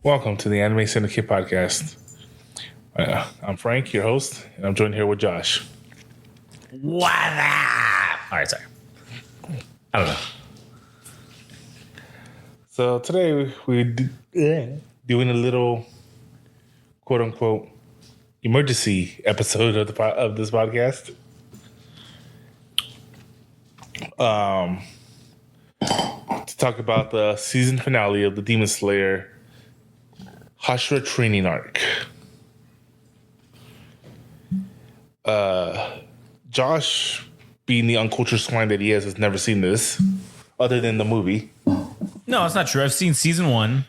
Welcome to the Anime Syndicate podcast. I'm Frank, your host, and I'm joined here with Josh. What up? All right, sorry. I don't know. So today we're doing a little quote-unquote emergency episode of this podcast. To talk about the season finale of the Demon Slayer Hashira training arc. Josh, being the uncultured swine that he is, has never seen this other than the movie. No, it's not true. I've seen season 1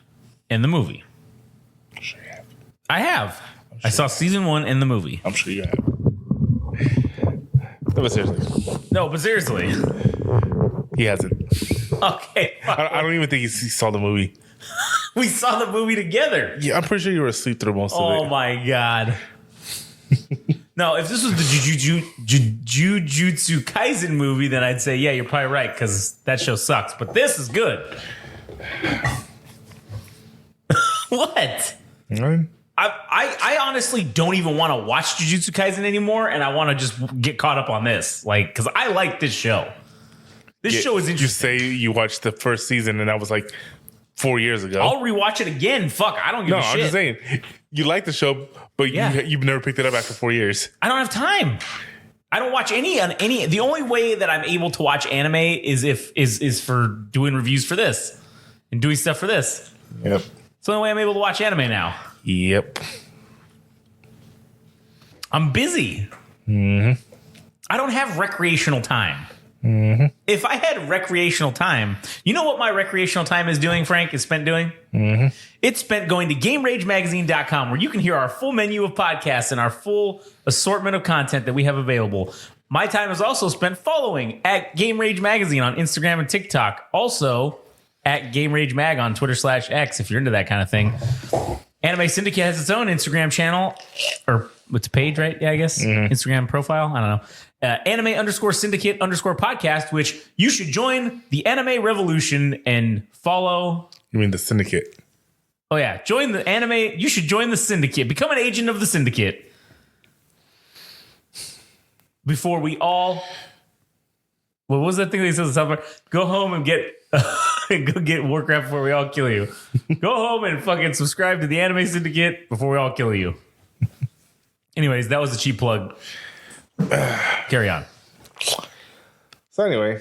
and the movie. I'm sure you have. I have. I saw season 1 and the movie. I'm sure you have. No, but seriously. No, but seriously. He hasn't. Okay. I don't even think he saw the movie. We saw the movie together. Yeah, I'm pretty sure you were asleep through most of it. Oh my God. No, if this was the Jujutsu Kaisen movie, then I'd say, yeah, you're probably right, because that show sucks. But this is good. What? Right. I honestly don't even want to watch Jujutsu Kaisen anymore, and I want to just get caught up on this, like, because I like this show. This show is interesting. You say you watched the first season, and that was like 4 years ago. I'll rewatch it again. Fuck, I don't give a shit. I'm just saying, you like the show, but you've never picked it up after 4 years. I don't have time. I don't watch any. The only way that I'm able to watch anime is for doing reviews for this and doing stuff for this. Yep. It's the only way I'm able to watch anime now. Yep. I'm busy. Mm-hmm. I don't have recreational time. Mm-hmm. If I had recreational time, you know what my recreational time is doing, Frank? Is spent doing? Mm-hmm. It's spent going to GameRageMagazine.com, where you can hear our full menu of podcasts and our full assortment of content that we have available. My time is also spent following at Game Rage Magazine on Instagram and TikTok. Also at Game Rage Mag on Twitter/X if you're into that kind of thing. Anime Syndicate has its own Instagram channel, or it's a page, right? Yeah, I guess. Mm-hmm. Instagram profile. I don't know. Anime_Syndicate_podcast, which you should join the anime revolution and follow. You mean the Syndicate? Oh, yeah. Join the anime. You should join the Syndicate. Become an agent of the Syndicate. Before we all. What was that thing they said? Go home and get. Go get Warcraft before we all kill you. Go home and fucking subscribe to the Anime Syndicate before we all kill you. Anyways, that was a cheap plug. Carry on. So anyway,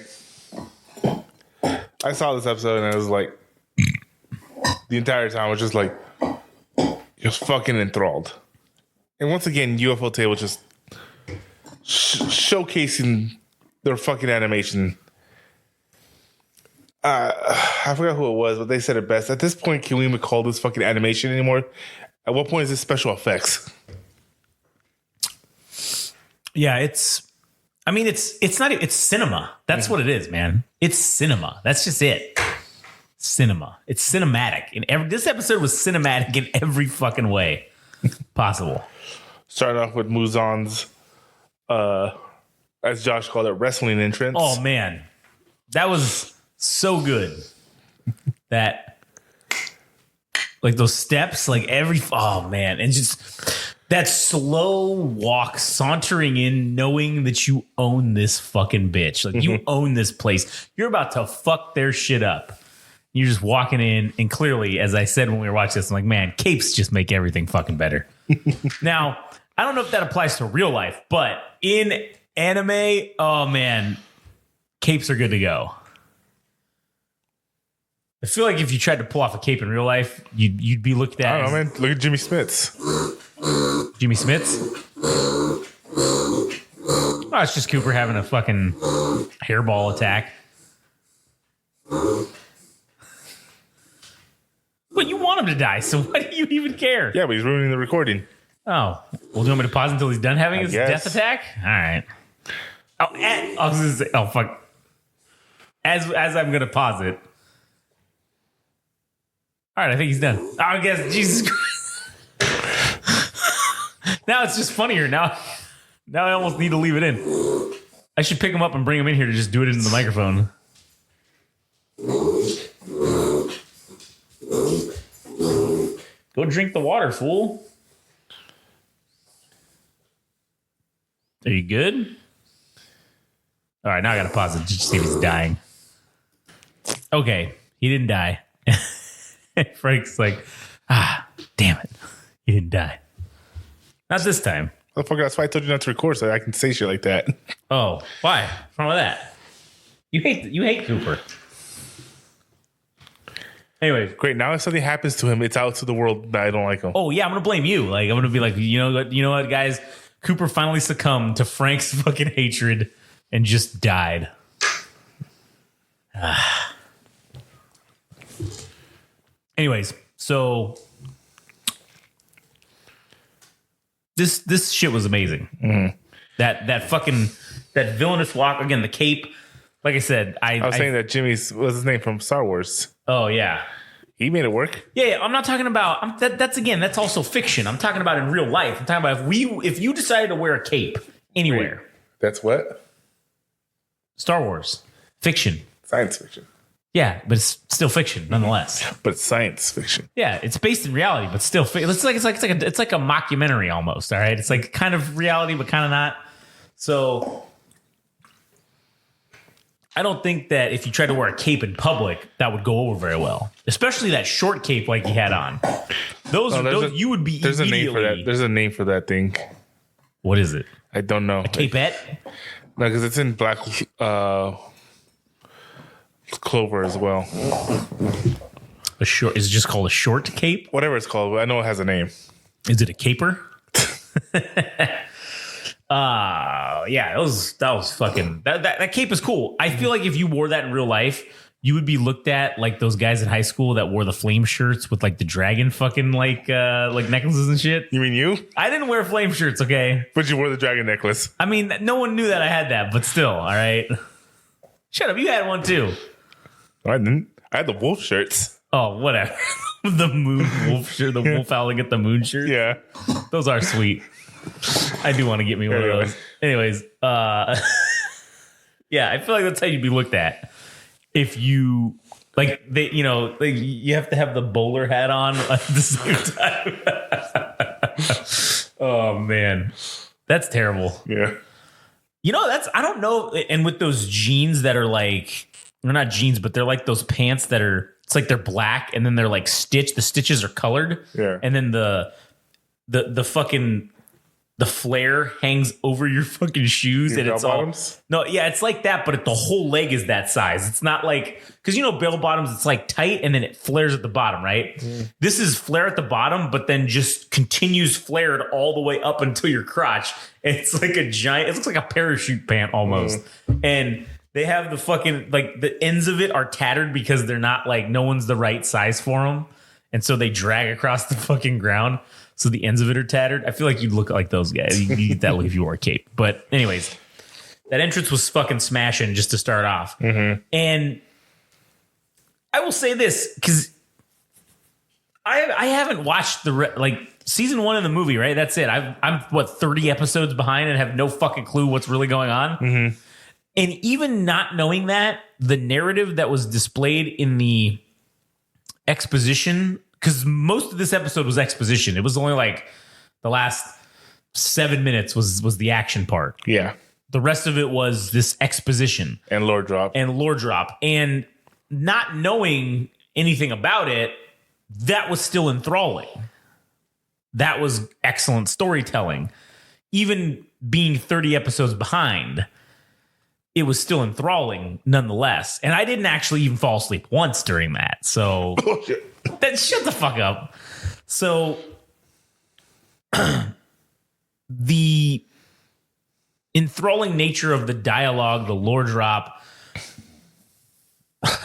I saw this episode and I was like, the entire time I was just like, just fucking enthralled. And once again, UFO Table just showcasing their fucking animation. I forgot who it was, but they said it best. At this point, can we even call this fucking animation anymore? At what point is this special effects? Yeah, it's not, it's cinema. That's what it is, man. It's cinema. That's just it. Cinema. It's cinematic. This episode was cinematic in every fucking way possible. Starting off with Muzan's, as Josh called it, wrestling entrance. Oh, man. That was so good. That, like, those steps, like oh, man. And just that slow walk, sauntering in, knowing that you own this fucking bitch. Like, you own this place. You're about to fuck their shit up. You're just walking in, and clearly, as I said when we were watching this, I'm like, man, capes just make everything fucking better. Now, I don't know if that applies to real life, but in anime, oh, man, capes are good to go. I feel like if you tried to pull off a cape in real life, you'd be looked at. I don't know, man. Look at Jimmy Smits. Jimmy Smits? Oh, it's just Cooper having a fucking hairball attack. But you want him to die, so why do you even care? Yeah, but he's ruining the recording. Oh, well, do you want me to pause until he's done having his death attack? All right. I was gonna say, fuck. As I'm gonna pause it. All right, I think he's done. Oh, I guess, Jesus Christ. Now it's just funnier. Now I almost need to leave it in. I should pick him up and bring him in here to just do it into the microphone. Go drink the water, fool. Are you good? All right, now I gotta pause it just to see if he's dying. Okay, he didn't die. Frank's like, damn it. He didn't die. Not this time. Motherfucker, that's why I told you not to record so I can say shit like that. Oh, why? What's wrong with that? You hate Cooper. Anyway, Great. Now if something happens to him, it's out to the world that I don't like him. oh yeah, I'm gonna blame you. Like I'm gonna be like, you know what, guys? Cooper finally succumbed to Frank's fucking hatred and just died. Anyways, so this shit was amazing. Mm-hmm. That villainous walk again, the cape. Like I said, I was saying that Jimmy's what's his name from Star Wars. Oh yeah. He made it work. Yeah, I'm not talking about that's also fiction. I'm talking about in real life. I'm talking about if you decided to wear a cape anywhere. Wait, that's what? Star Wars. Fiction. Science fiction. Yeah, but it's still fiction nonetheless. But it's science fiction. Yeah, it's based in reality, but still it's like a mockumentary almost, all right? It's like kind of reality but kind of not. So I don't think that if you tried to wear a cape in public, that would go over very well. Especially that short cape like he had on. You would be There's a name for that. There's a name for that thing. What is it? I don't know. A capette? No, because it's in Black Clover as well. Is it just called a short cape? Whatever it's called. I know it has a name. Is it a caper? Yeah, that was fucking that cape is cool. I feel like if you wore that in real life, you would be looked at like those guys in high school that wore the flame shirts with like the dragon fucking like necklaces and shit. You mean you? I didn't wear flame shirts, okay? But you wore the dragon necklace. I mean, no one knew that I had that, but still, all right. Shut up, you had one too. No, I didn't. I had the wolf shirts. Oh, whatever. The moon wolf shirt, the wolf howling at the moon shirt. Yeah. Those are sweet. I do want to get me one of those. Anyways, yeah, I feel like that's how you'd be looked at if you like you have to have the bowler hat on at the same time. Oh man, that's terrible. Yeah. I don't know. And with those jeans that are like, they're not jeans, but they're like those pants that are, it's like they're black and then they're like stitched. The stitches are colored. Yeah. And then the fucking, the flare hangs over your fucking shoes. Your and it's bottoms? No, yeah, it's like that, but the whole leg is that size. It's not like, because bell bottoms, it's like tight and then it flares at the bottom, right? Mm. This is flare at the bottom, but then just continues flared all the way up until your crotch. And it's like a giant, it looks like a parachute pant almost. Mm. And they have the fucking, like the ends of it are tattered because they're not like, no one's the right size for them. And so they drag across the fucking ground. So the ends of it are tattered. I feel like you'd look like those guys. You get that look if you wore a cape. But anyways, that entrance was fucking smashing just to start off. Mm-hmm. And I will say this, because I haven't watched season 1 of the movie, right? That's it. I'm 30 episodes behind and have no fucking clue what's really going on. Mm-hmm. And even not knowing that, the narrative that was displayed in the exposition, because most of this episode was exposition. It was only like the last 7 minutes was the action part. Yeah. The rest of it was this exposition. And lore drop. And not knowing anything about it, that was still enthralling. That was excellent storytelling. Even being 30 episodes behind, it was still enthralling nonetheless. And I didn't actually even fall asleep once during that. So then shut the fuck up. So the enthralling nature of the dialogue, the lore drop,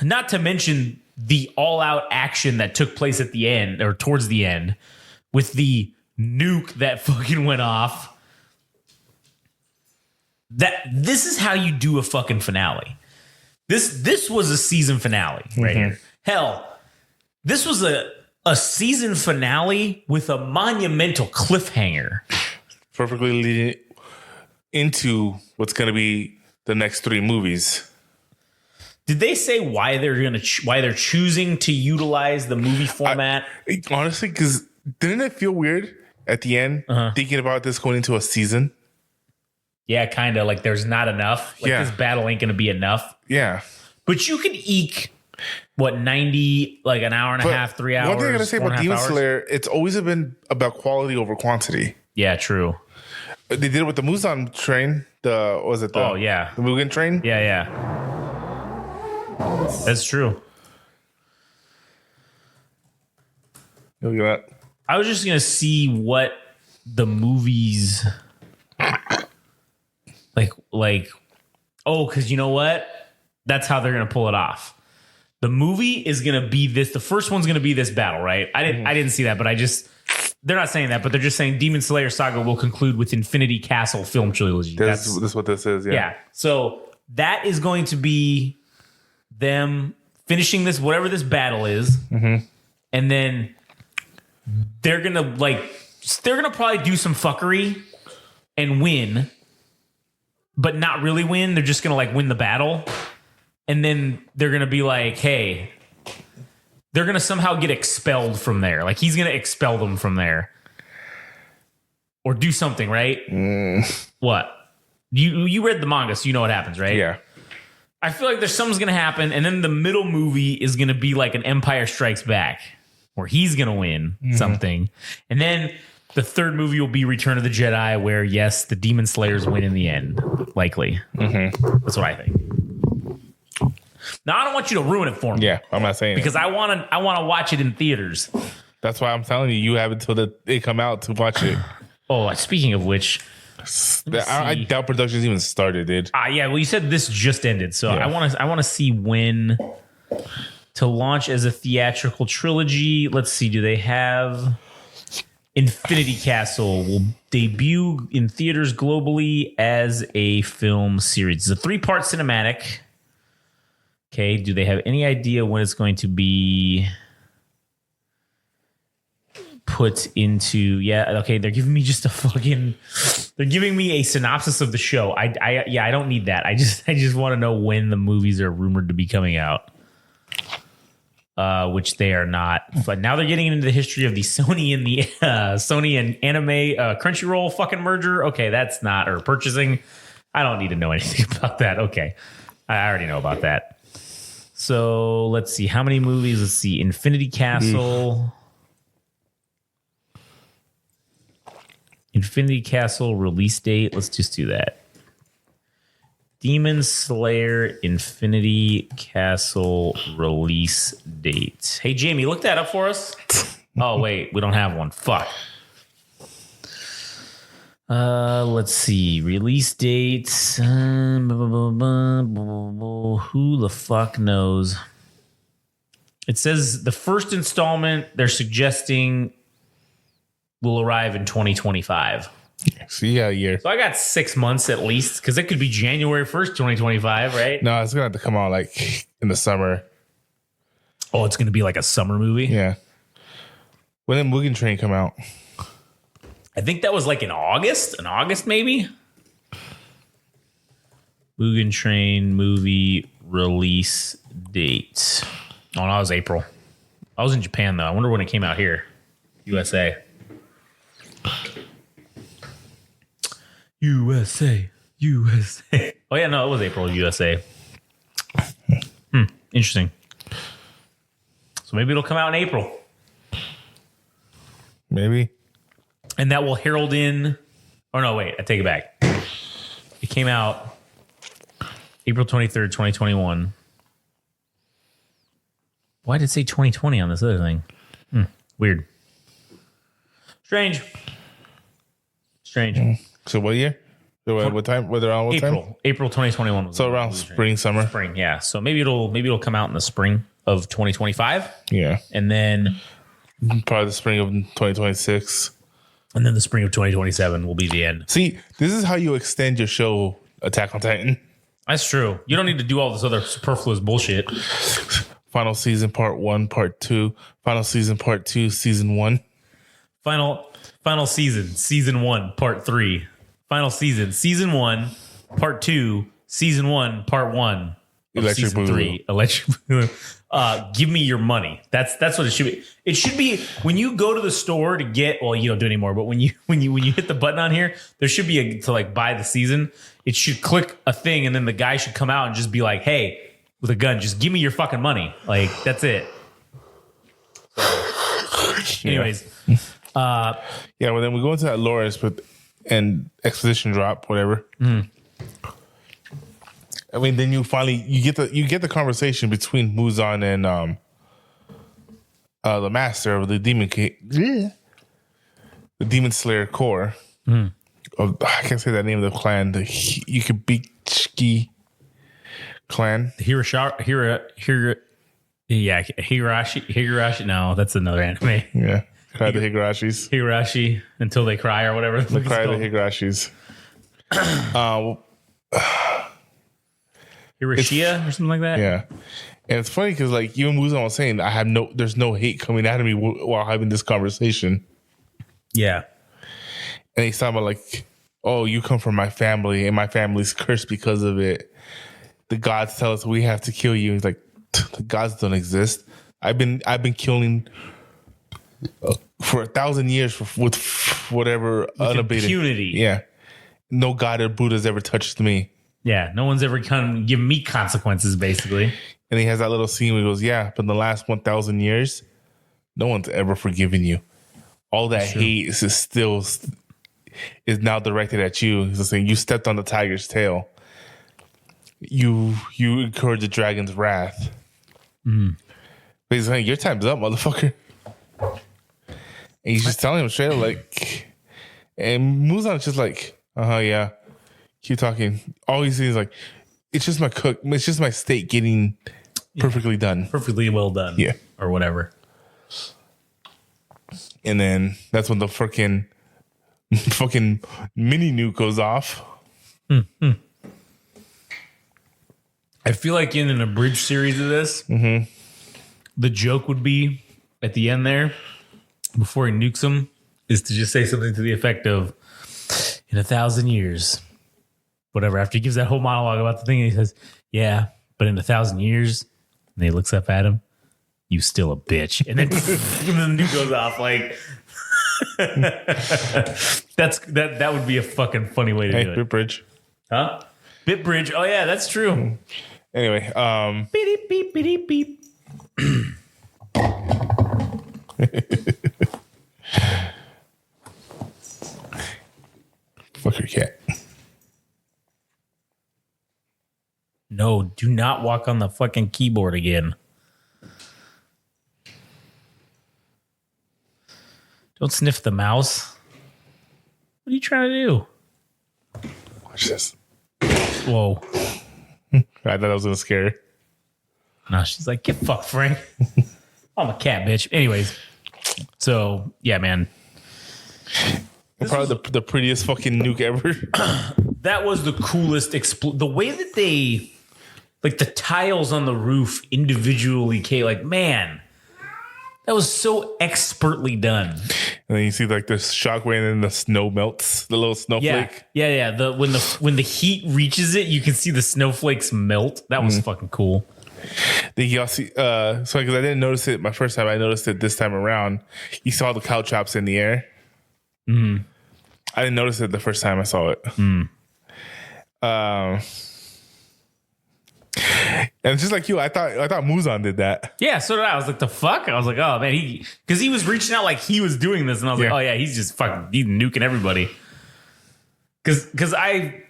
not to mention the all-out action that took place at the end or towards the end with the nuke that fucking went off. This is how you do a fucking finale. This was a season finale right here. Hell, this was a season finale with a monumental cliffhanger. Perfectly leading into what's going to be the next 3 movies. Did they say why they're choosing to utilize the movie format? Honestly, because Didn't it feel weird at the end thinking about this going into a season? Yeah, kind of like there's not enough. Like this battle ain't gonna be enough. Yeah. But you can eke what 90, like an hour and a half, 3 hours. One thing I gotta say about Demon Slayer, it's always been about quality over quantity. Yeah, true. They did it with the Muzan train. The Mugen train. Yeah. That's true. Look at that. I was just gonna see what the movies because you know what? That's how they're gonna pull it off. The movie is gonna be this. The first one's gonna be this battle, right? I didn't see that, but they're not saying that, but they're just saying Demon Slayer Saga will conclude with Infinity Castle film trilogy. That's what this is. Yeah. So that is going to be them finishing this, whatever this battle is, and then they're gonna probably do some fuckery and win, but not really win. They're just gonna win the battle, and then they're gonna be like, hey. They're going to somehow get expelled from there. Like, he's going to expel them from there. Or do something, right? What? You read the manga, so you know what happens, right? Yeah. I feel like there's something's going to happen, and then the middle movie is going to be like an Empire Strikes Back, where he's going to win something. And then the third movie will be Return of the Jedi, where, yes, the Demon Slayers win in the end. Likely. That's what I think. Now, I don't want you to ruin it for me. Yeah, I'm not saying because I want to watch it in theaters. That's why I'm telling you, you have until they come out to watch it. Oh, speaking of which, I doubt production's even started, dude. Yeah. Well, you said this just ended, so Yeah. I want to see when to launch as a theatrical trilogy. Let's see. Do they have Infinity Castle will debut in theaters globally as a film series? It's a 3-part cinematic. Okay, do they have any idea when it's going to be put into? Yeah, okay, they're giving me just they're giving me a synopsis of the show. I don't need that. I just want to know when the movies are rumored to be coming out. Which they are not. But now they're getting into the history of the Sony and the Sony and anime Crunchyroll fucking merger. Okay, that's not, or purchasing. I don't need to know anything about that. Okay, I already know about that. So let's see. How many movies? Let's see. Infinity Castle. Infinity Castle release date. Let's just do that. Demon Slayer Infinity Castle release date. Hey, Jamie, look that up for us. Oh, wait. We don't have one. Fuck. Let's see. Release dates. Who the fuck knows? It says the first installment they're suggesting will arrive in 2025. See a year. So I got 6 months at least, because it could be January 1st, 2025, right? No, it's gonna have to come out like in the summer. Oh, it's going to be like a summer movie? Yeah. When did Mugen Train come out? I think that was like in August. In August, maybe? Mugen Train movie release date. Oh, no, it was April. I was in Japan, though. I wonder when it came out here. USA. USA. Oh, yeah, no, it was April, USA. Interesting. So maybe it'll come out in April. Maybe. And that will herald in... Oh, no, wait. I take it back. It came out April 23rd, 2021. Why did it say 2020 on this other thing? Weird. Strange. So what year? So what time? Were they around what time? April 2021. Was So around spring, summer. Spring, yeah. So maybe it'll come out in the spring of 2025. Yeah. And then Probably the spring of 2026. And then the spring of 2027 will be the end. See, this is how you extend your show, Attack on Titan. That's true. You don't need to do all this other superfluous bullshit. Final season, part 1, part 2. Final season, part 2, season 1. Final season, season 1, part 3. Final season, season 1, part 2, season 1, part 1. of Electric season Boogaloo. 3. Electric Boogaloo. Give me your money. That's what it should be. It should be when you go to the store to get. Well, you don't do it anymore. But when you hit the button on here, there should be to like buy the season. It should click a thing, and then the guy should come out and just be like, "Hey," with a gun, just give me your fucking money. Like that's it. Anyways, Yeah, well, then we go into that lore and exposition drop, whatever. I mean, then you get the conversation between Muzan and the master of the the Demon Slayer Corps. Of, I can't say that name of the clan. The Yukibichiki clan. Higurashi. No, that's another anime. Yeah, cry the Higurashis. Higurashi until they cry or whatever. The cry the Higurashis. Hiroshia or something like that. Yeah, and it's funny because like even Muzan was saying, there's no hate coming out of me while having this conversation. Yeah. And he's talking about like, oh, you come from my family, and my family's cursed because of it. The gods tell us we have to kill you. He's like, the gods don't exist. I've been killing for 1,000 years with whatever unabated impunity. Yeah, no god or Buddha's ever touched me. Yeah, no one's ever come give me consequences, basically. And he has that little scene where he goes, yeah, but in the last 1,000 years, no one's ever forgiven you. All that hate is now directed at you. He's saying you stepped on the tiger's tail. You incurred the dragon's wrath. But he's saying your time's up, motherfucker. And he's just telling him straight up, like, and Muzan's just like, yeah, keep talking. All he sees is like, it's just my steak getting perfectly done, Perfectly well done. Yeah. Or whatever. And then that's when the fucking mini nuke goes off. I feel like in an abridged series of this, the joke would be at the end there, before he nukes him, is to just say something to the effect of, in 1,000 years, whatever. After he gives that whole monologue about the thing, and he says, yeah, but in 1,000 years, and he looks up at him, you still a bitch. And then, and the nuke goes off. Like, that would be a fucking funny way to do it. Bitbridge. Huh? Bitbridge. Oh, yeah, that's true. Anyway, Beep, beep, beep, beep. fuck your cat. No, do not walk on the fucking keyboard again. Don't sniff the mouse. What are you trying to do? Watch this. Whoa. I thought I was gonna scare her. No, she's like, get fucked, Frank. I'm a cat, bitch. Anyways, so yeah, man. Probably the prettiest fucking nuke ever. That was the coolest. The way that they, like the tiles on the roof individually came, like, man, that was so expertly done. And then you see like the shockwave and then the snow melts, the little snowflake. Yeah. When the heat reaches it, you can see the snowflakes melt. That was fucking cool. Then you also so because I didn't notice it my first time, I noticed it this time around. You saw the caltrops in the air. I didn't notice it the first time I saw it. And just like you, I thought Muzan did that. Yeah, so did I. I was like, the fuck? I was like, oh man, because he was reaching out like he was doing this, and I was like, oh yeah, he's just fucking nuking everybody. Because I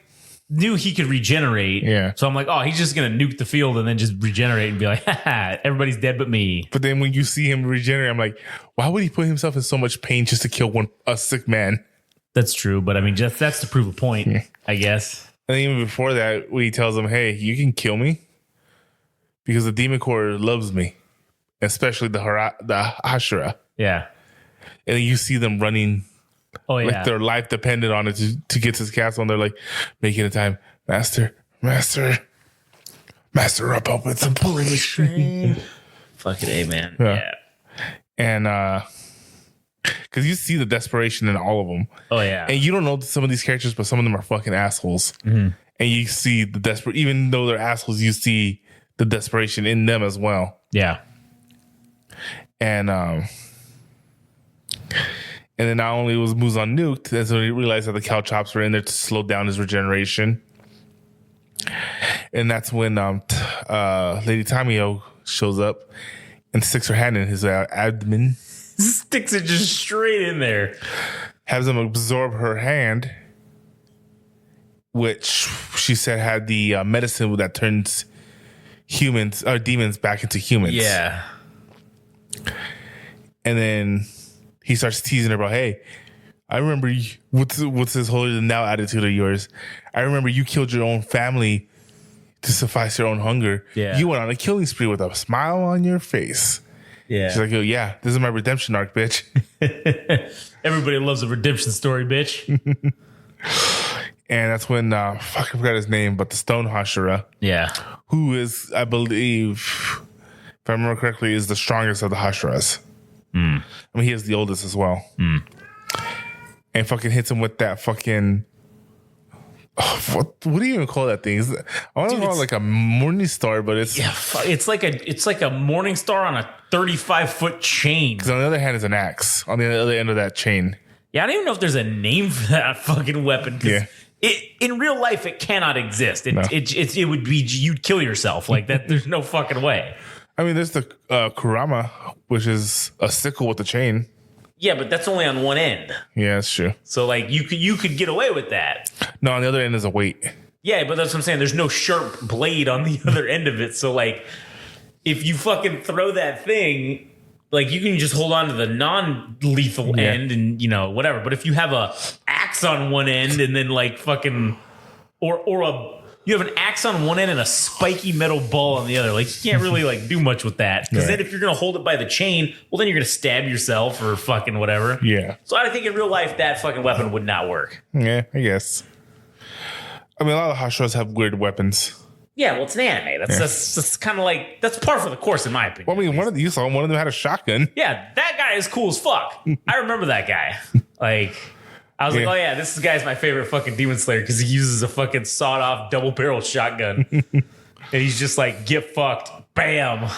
knew he could regenerate. Yeah. So I'm like, oh, he's just gonna nuke the field and then just regenerate and be like, haha, everybody's dead but me. But then when you see him regenerate, I'm like, why would he put himself in so much pain just to kill a sick man? That's true, but I mean, just that's to prove a point, I guess. And even before that, when he tells him, hey, you can kill me because the Demon Corps loves me, especially the Hashira. Yeah. And you see them running Like their life depended on it to get to his castle, and they're like making a time, master up, open some pulling the string. Fucking A, man. Yeah. And because you see the desperation in all of them. Oh yeah. And you don't know some of these characters, but some of them are fucking assholes. And you see the desperate, even though they're assholes, you see the desperation in them as well. Yeah. And then not only was Muzan nuked, that's when he realized that the Caltrops were in there to slow down his regeneration. And that's when Lady Tamio shows up and sticks her hand in his abdomen. Sticks it just straight in there. Has him absorb her hand, which she said had the medicine that turns humans or demons back into humans. Yeah. And then he starts teasing her about, hey, I remember you, what's this holier than thou attitude of yours? I remember you killed your own family to suffice your own hunger. Yeah. You went on a killing spree with a smile on your face. Yeah. She's like, oh, yeah, this is my redemption arc, bitch. Everybody loves a redemption story, bitch. And that's when, I forgot his name, but the Stone Hashira, Yeah. who is, I believe, if I remember correctly, is the strongest of the Hashiras. I mean, he is the oldest as well. And fucking hits him with that fucking... what do you even call that thing? I want to call it like a morning star, but it's... Yeah, it's like a morning star on a 35-foot chain. Because on the other hand is an axe on the other end of that chain. Yeah, I don't even know if there's a name for that fucking weapon. Yeah. In real life, it cannot exist. No. It would be, you'd kill yourself like that. There's no fucking way. I mean, there's the Kurama, which is a sickle with a chain. Yeah, but that's only on one end. Yeah, that's true. So like you could get away with that. No, on the other end is a weight. Yeah, but that's what I'm saying. There's no sharp blade on the other end of it. So like if you fucking throw that thing, like you can just hold on to the non-lethal end and whatever. But if you have a axe on one end and then like fucking you have an axe on one end and a spiky metal ball on the other. Like, you can't really, like, do much with that. Because then if you're going to hold it by the chain, well, then you're going to stab yourself or fucking whatever. Yeah. So I think in real life, that fucking weapon would not work. Yeah, I guess. I mean, a lot of Hashiras have weird weapons. Yeah, well, it's an anime. That's kind of like, that's par for the course, in my opinion. Well, I mean, you saw one of them had a shotgun. Yeah, that guy is cool as fuck. I remember that guy. Like... I was like, oh yeah, this guy's my favorite fucking Demon Slayer because he uses a fucking sawed-off double-barrel shotgun. And he's just like, get fucked. Bam.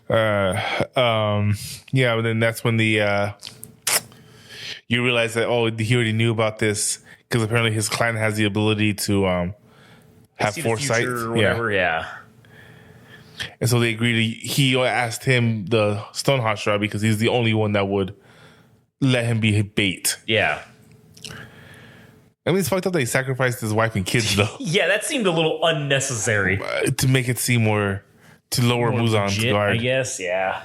Yeah, but then that's when the you realize that, he already knew about this because apparently his clan has the ability to have foresight or whatever, yeah. And so they agreed he asked him, the Stone Hashira, because he's the only one that would let him be bait. Yeah. I mean, it's fucked up that he sacrificed his wife and kids, though. Yeah, that seemed a little unnecessary. To make it seem more, to lower Muzan's guard. I guess, yeah.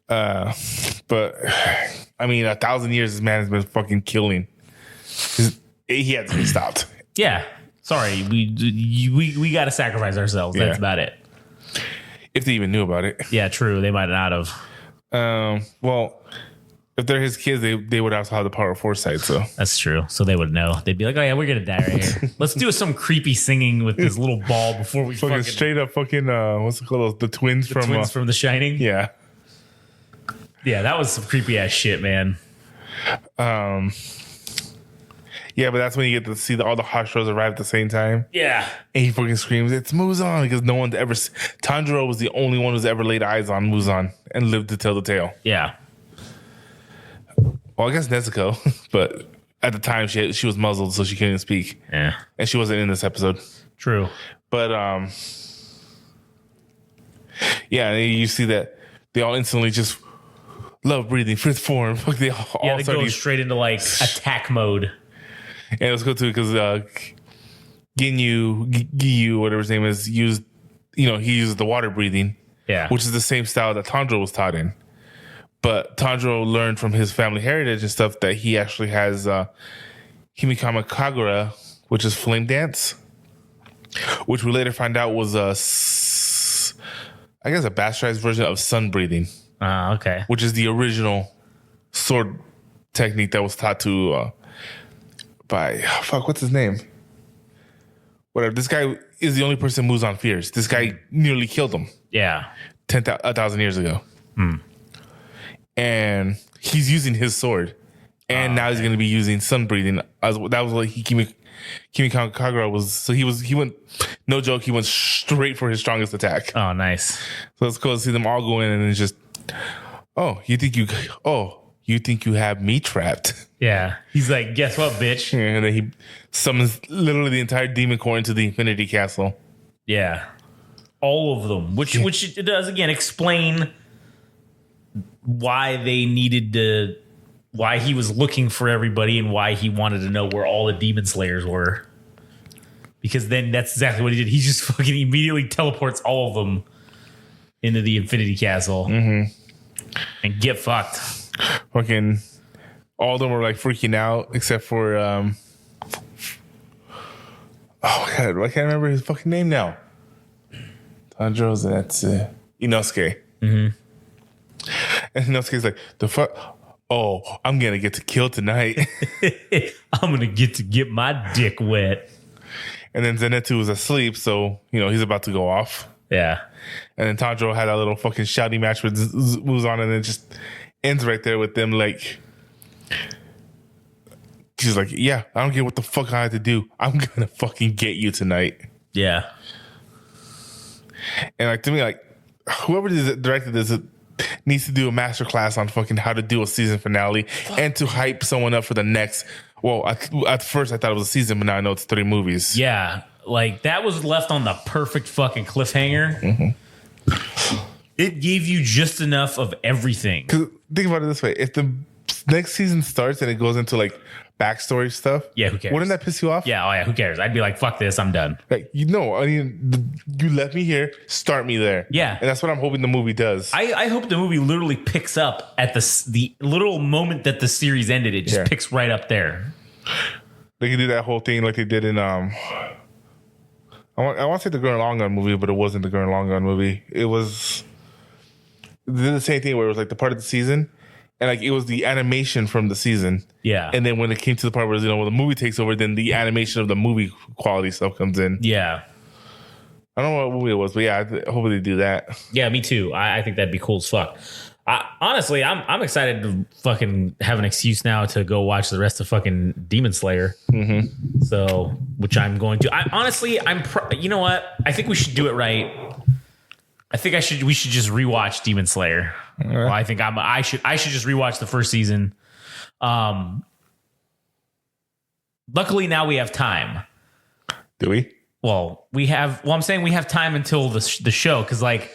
But, I mean, 1,000 years this man has been fucking killing. He had to be stopped. Yeah. Sorry, we got to sacrifice ourselves. That's about it. If they even knew about it. Yeah, true. They might not have. Well... If they're his kids, they would also have the power of foresight. So that's true. So they would know. They'd be like, "Oh yeah, we're gonna die right here. Let's do some creepy singing with this little ball before we fucking straight up fucking what's it called? The twins from The Shining." Yeah, yeah, that was some creepy ass shit, man. Yeah, but that's when you get to see all the Hashiras arrive at the same time. Yeah, and he fucking screams, "It's Muzan!" Because no one's ever. Tanjiro was the only one who's ever laid eyes on Muzan and lived to tell the tale. Yeah. Well, I guess Nezuko, but at the time she was muzzled, so she couldn't speak. Yeah, and she wasn't in this episode. True, but yeah, and you see that they all instantly just love breathing, fifth form. Like they go straight into like attack mode. And it was good too because Ginyu, whatever his name is, he used the water breathing. Yeah, which is the same style that Tanjiro was taught in. But Tanjiro learned from his family heritage and stuff that he actually has Himikama Kagura, which is flame dance, which we later find out was a bastardized version of sun breathing. Okay. Which is the original sword technique that was taught to by what's his name? Whatever. This guy is the only person Muzan fears. This guy nearly killed him. Yeah. 1,000 years ago. And he's using his sword. And now he's going to be using sun breathing. That was what Kimi Kagura he went, no joke, he went straight for his strongest attack. Oh, nice. So it's cool to see them all go in and it's just, you think you have me trapped. Yeah. He's like, guess what, bitch? And then he summons literally the entire demon core into the Infinity Castle. Yeah. All of them, which it does, again, explain why they needed to, why he was looking for everybody and why he wanted to know where all the demon slayers were. Because then that's exactly what he did. He just fucking immediately teleports all of them into the Infinity Castle and get fucked. Fucking all of them were like freaking out except for oh my god, I can't remember his fucking name now. Tanjiro's and that's Inosuke. And Inosuke's like, the fuck. Oh, I'm gonna get to kill tonight. I'm gonna get my dick wet. And then Zenitsu was asleep, so he's about to go off. Yeah. And then Tanjiro had a little fucking shouty match with Muzan, and it just ends right there with them like, she's like, yeah, I don't care what the fuck I had to do. I'm gonna fucking get you tonight. Yeah. And like to me, like whoever directed this needs to do a masterclass on fucking how to do a season finale and to hype someone up for the next. Well, at first I thought it was a season, but now I know it's 3 movies. Yeah. Like that was left on the perfect fucking cliffhanger. It gave you just enough of everything. 'Cause think about it this way: if the next season starts and it goes into like backstory stuff, Yeah, who cares? Wouldn't that piss you off? Yeah, oh yeah, who cares? I'd be like, fuck this, I'm done. Like you left me here, start me there. Yeah. And that's what I'm hoping the movie does. I hope the movie literally picks up at the literal moment that the series ended. It just picks right up there. They can do that whole thing like they did in I want to say the Gurren Lagann movie, but it wasn't the Gurren Lagann movie. It was they did the same thing where it was like the part of the season, and like it was the animation from the season. Yeah. And then when it came to the part where when the movie takes over, then the animation of the movie quality stuff comes in. Yeah. I don't know what movie it was, but yeah, hopefully they do that. Yeah, me too. I think that'd be cool as fuck. Honestly, I'm excited to fucking have an excuse now to go watch the rest of fucking Demon Slayer. Mm-hmm. So, which I'm going to. You know what? I think we should do it right. I think we should just rewatch Demon Slayer. Right. Well, I think I should just rewatch the first season. Luckily now we have time. Do we? Well, I'm saying we have time until the show, because like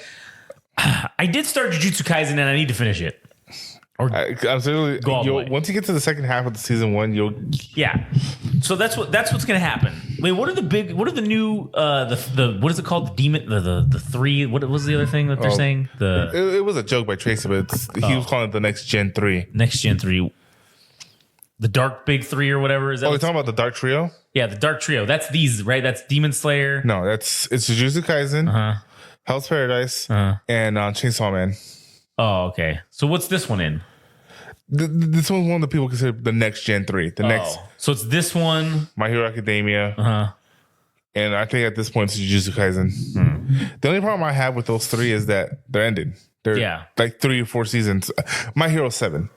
I did start Jujutsu Kaisen and I need to finish it. Absolutely. Once you get to the second half of the season 1, yeah. So that's what's gonna happen. Wait, what are the new what is it called? The demon the 3, what was the other thing that they're saying? It was a joke by Tracy, but he was calling it the Next Gen 3. Next Gen 3. The Dark Big 3 or whatever is that? Oh, you're talking about the Dark Trio? Yeah, the Dark Trio. That's these, right? That's Demon Slayer. No, it's Jujutsu Kaisen, Hell's Paradise, and Chainsaw Man. Oh, okay. So what's this one in? This one's one that people consider the Next Gen 3. So it's this one, My Hero Academia, and I think at this point it's Jujutsu Kaisen. The only problem I have with those 3 is that they're ended. They're like 3 or 4 seasons. My Hero 7,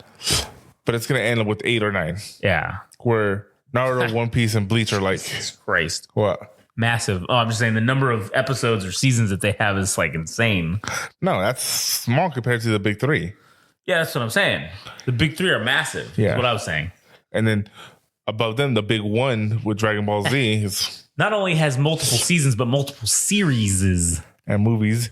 but it's gonna end up with 8 or 9. Yeah, where Naruto, One Piece, and Bleach are like, Jesus Christ, what? Massive. Oh, I'm just saying the number of episodes or seasons that they have is like insane. No, that's small compared to the big 3. Yeah, that's what I'm saying. The big 3 are massive. Yeah, that's what I was saying. And then above them, the big 1 with Dragon Ball Z is not only has multiple seasons, but multiple series and movies.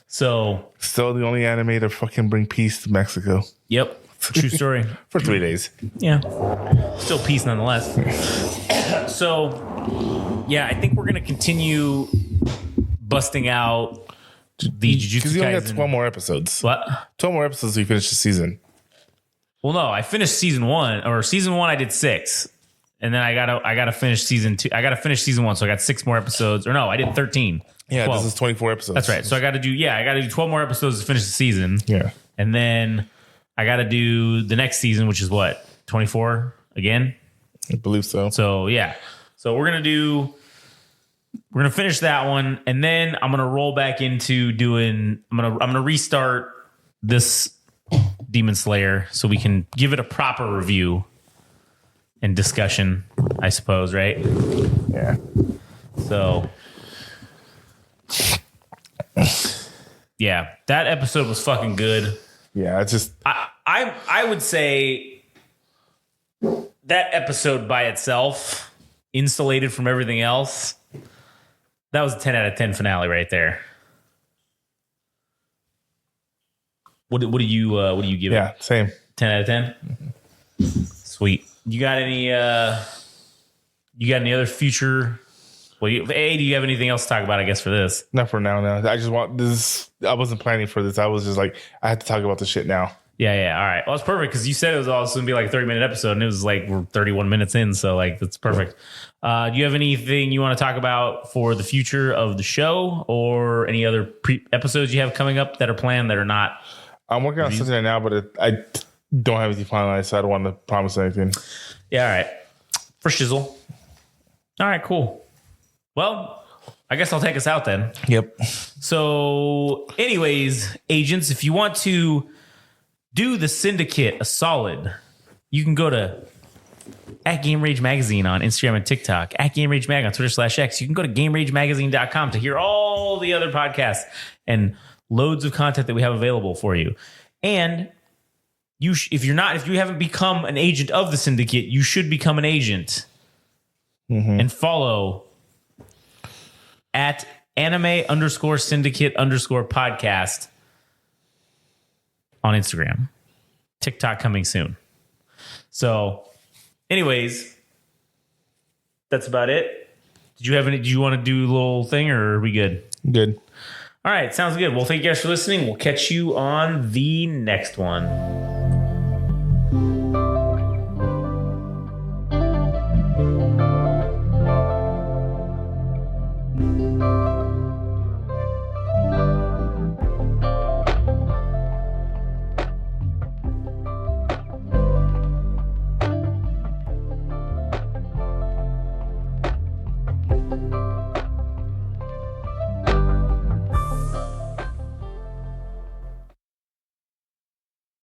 So still the only anime to fucking bring peace to Mexico. Yep. True story. For 3 days. Yeah. Still peace nonetheless. So yeah, I think we're gonna continue busting out the Jujutsu Kaisen. Because you only got 12 more episodes. What? 12 more episodes so you finish the season. Well, no, I finished season 1. Or season 1 I did 6. And then I gotta finish season 2. I gotta finish season 1, so I got 6 more episodes. Or no, I did 13. Yeah, 12. This is 24 episodes. That's right. So I gotta do 12 more episodes to finish the season. Yeah. And then I gotta do the next season, which is what? 24 again? I believe so. So yeah. So we're gonna finish that one, and then I'm gonna roll back into I'm gonna restart this Demon Slayer so we can give it a proper review. and discussion, I suppose, right? Yeah. So, yeah, that episode was fucking good. Yeah, it's just I would say that episode by itself, insulated from everything else, that was a 10 out of 10 finale right there. What do you give it? yeah, same. 10 out of 10? Sweet. You got any other future? Do you have anything else to talk about, I guess, for this? Not for now. No, I just want this. I wasn't planning for this. I was just like, I had to talk about this shit now. Yeah. All right. Well, it's perfect because you said it was also going to be like a 30-minute episode, and it was like we're 31 minutes in, so like that's perfect. Do you have anything you want to talk about for the future of the show, or any other episodes you have coming up that are planned that are not? I'm working on something right now, but I don't have anything finalized, so I don't want to promise anything. Yeah. All right. For shizzle. All right. Cool. Well, I guess I'll take us out then. Yep. So, anyways, agents, if you want to do the syndicate a solid, you can go to @GameRage Magazine on Instagram and TikTok, @GameRage Mag on Twitter/X. You can go to GameRageMagazine.com to hear all the other podcasts and loads of content that we have available for you. And if you haven't become an agent of the syndicate, you should become an agent and follow @anime_syndicate_podcast on Instagram. TikTok coming soon. So, anyways, that's about it. Do you want to do a little thing, or are we good? Good. All right, sounds good. Well, thank you guys for listening. We'll catch you on the next one.